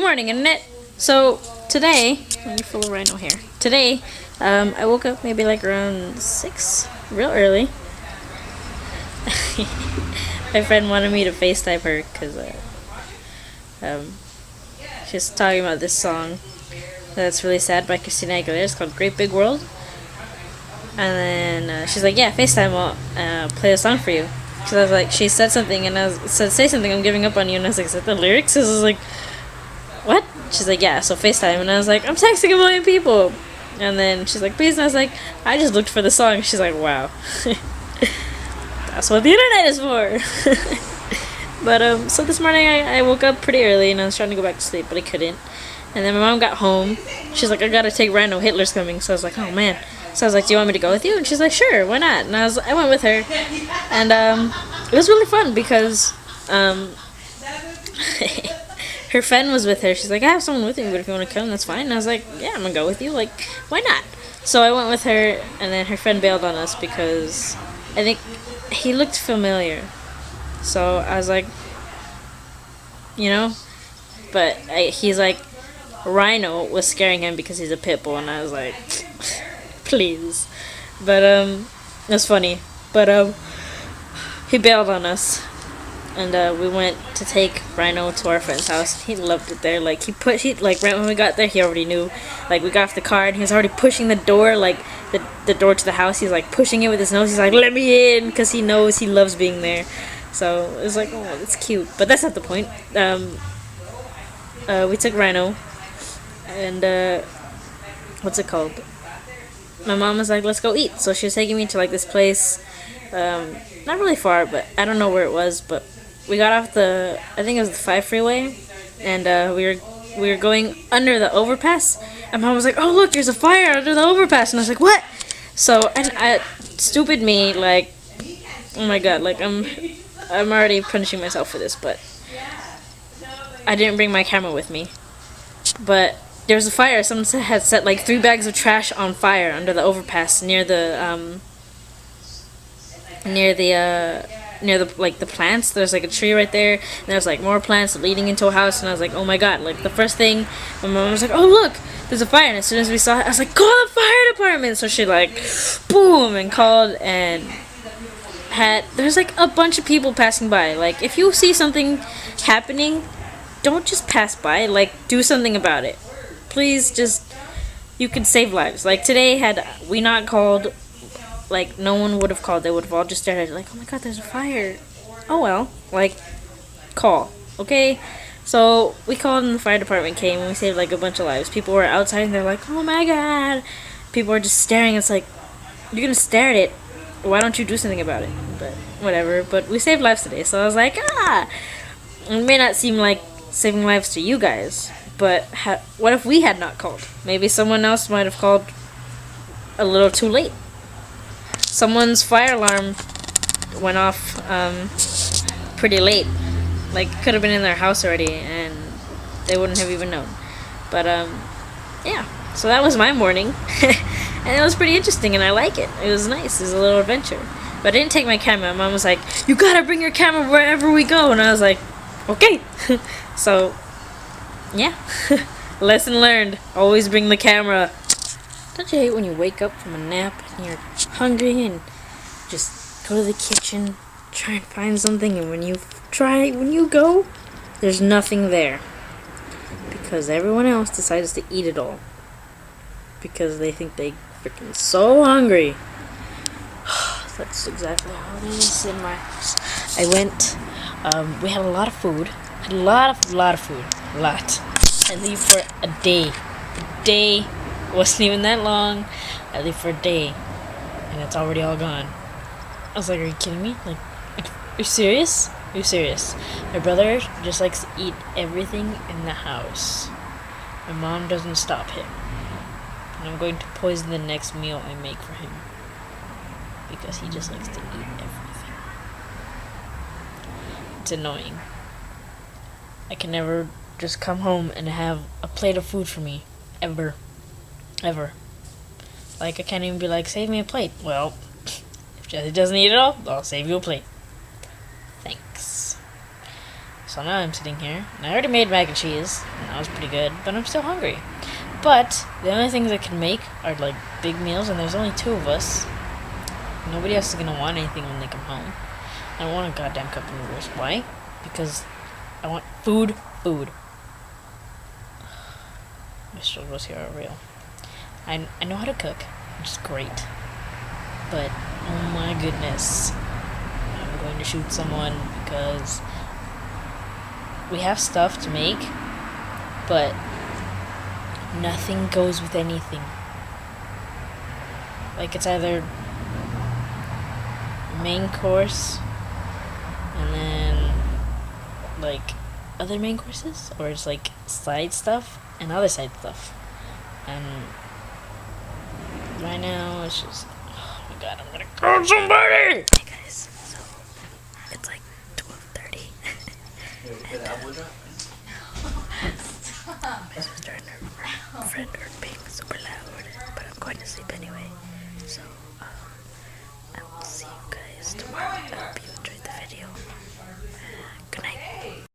morning, internet. So today, let me full of rhino hair. Today, I woke up maybe like around 6, real early. My friend wanted me to FaceTime her because she's talking about this song that's really sad by Christina Aguilera. It's called Great Big World. And then she's like, yeah, FaceTime, I'll play a song for you. Because I was like, she said something, and I said, say something, I'm giving up on you. And I was like, is that the lyrics? I was like, what? She's like, yeah, so FaceTime. And I was like, I'm texting a million people. And then she's like, please. And I was like, I just looked for the song. She's like, wow. That's what the internet is for. But, so this morning I woke up pretty early, and I was trying to go back to sleep, but I couldn't. And then my mom got home. She's like, I gotta take Rhino, Hitler's coming. So I was like, oh man. So I was like, do you want me to go with you? And she's like, sure, why not? And I went with her. And it was really fun because her friend was with her. She's like, I have someone with me, but if you want to come, that's fine. And I was like, yeah, I'm going to go with you. Like, why not? So I went with her, and then her friend bailed on us because I think he looked familiar. So I was like, you know? But he's like, Rhino was scaring him because he's a pit bull, and I was like, please. But it was funny. But he bailed on us, and we went to take Rhino to our friend's house. He loved it there. Like right when we got there, he already knew. Like we got off the car and he was already pushing the door, like the door to the house. He's like pushing it with his nose. He's like, let me in, because he knows he loves being there. So it was like, oh, that's cute. But that's not the point. We took Rhino, and what's it called? My mom was like, let's go eat. So she was taking me to like this place, not really far, but I don't know where it was. But we got off I think it was the 5 freeway, and we were going under the overpass. And mom was like, oh look, there's a fire under the overpass. And I was like, what? So I stupid me, like, oh my god, like I'm already punishing myself for this, but I didn't bring my camera with me. But there was a fire. Someone had set like 3 bags of trash on fire under the overpass near the like the plants. There's like a tree right there, and there's like more plants leading into a house. And I was like, oh my god! Like the first thing, my mom was like, oh look, there's a fire. And as soon as we saw it, I was like, call the fire department. So she like, boom, and called, and there's like a bunch of people passing by. Like if you see something happening, don't just pass by. Like do something about it. Please, you could save lives. Like today, had we not called, like no one would have called. They would have all just stared at it like, oh my god, there's a fire. Oh well, like call, okay? So we called, and the fire department came, and we saved like a bunch of lives. People were outside, and they're like, oh my god. People were just staring. It's like, you're gonna stare at it. Why don't you do something about it? But whatever. But we saved lives today, so I was like, it may not seem like saving lives to you guys, but what if we had not called? Maybe someone else might have called a little too late. Someone's fire alarm went off pretty late. Like, could have been in their house already, and they wouldn't have even known. But, yeah. So that was my morning. And it was pretty interesting, and I like it. It was nice. It was a little adventure. But I didn't take my camera. Mom was like, you gotta bring your camera wherever we go. And I was like, okay. So, yeah. Lesson learned. Always bring the camera. Don't you hate when you wake up from a nap and you're hungry and just go to the kitchen, try and find something, and when you go, there's nothing there. Because everyone else decides to eat it all. Because they think they freaking so hungry. That's exactly how it is in my house. I went, we had a lot of food. A lot of food. A lot. I leave for a day. A day wasn't even that long. I leave for a day, and it's already all gone. I was like, are you kidding me? Like, are you serious? Are you serious? My brother just likes to eat everything in the house. My mom doesn't stop him. And I'm going to poison the next meal I make for him, because he just likes to eat everything. It's annoying. I can never just come home and have a plate of food for me. Ever. Like, I can't even be like, save me a plate. Well, if Jesse doesn't eat it all, I'll save you a plate. Thanks. So now I'm sitting here, and I already made mac and cheese, and that was pretty good, but I'm still hungry. But the only things I can make are like big meals, and there's only 2 of us. Nobody else is gonna want anything when they come home. I don't want a goddamn cup of noodles. Why? Because I want food. My struggles here are real. I know how to cook, which is great. But, oh my goodness. I'm going to shoot someone because we have stuff to make, but nothing goes with anything. Like, it's either main course and then like other main courses, or it's like side stuff and other side stuff. And right now it's just, oh my god, I'm gonna call somebody. Hey guys, so it's like 12:30 and my sister and her friend are being super loud, but I'm going to sleep anyway. So I will see you guys tomorrow. I hope you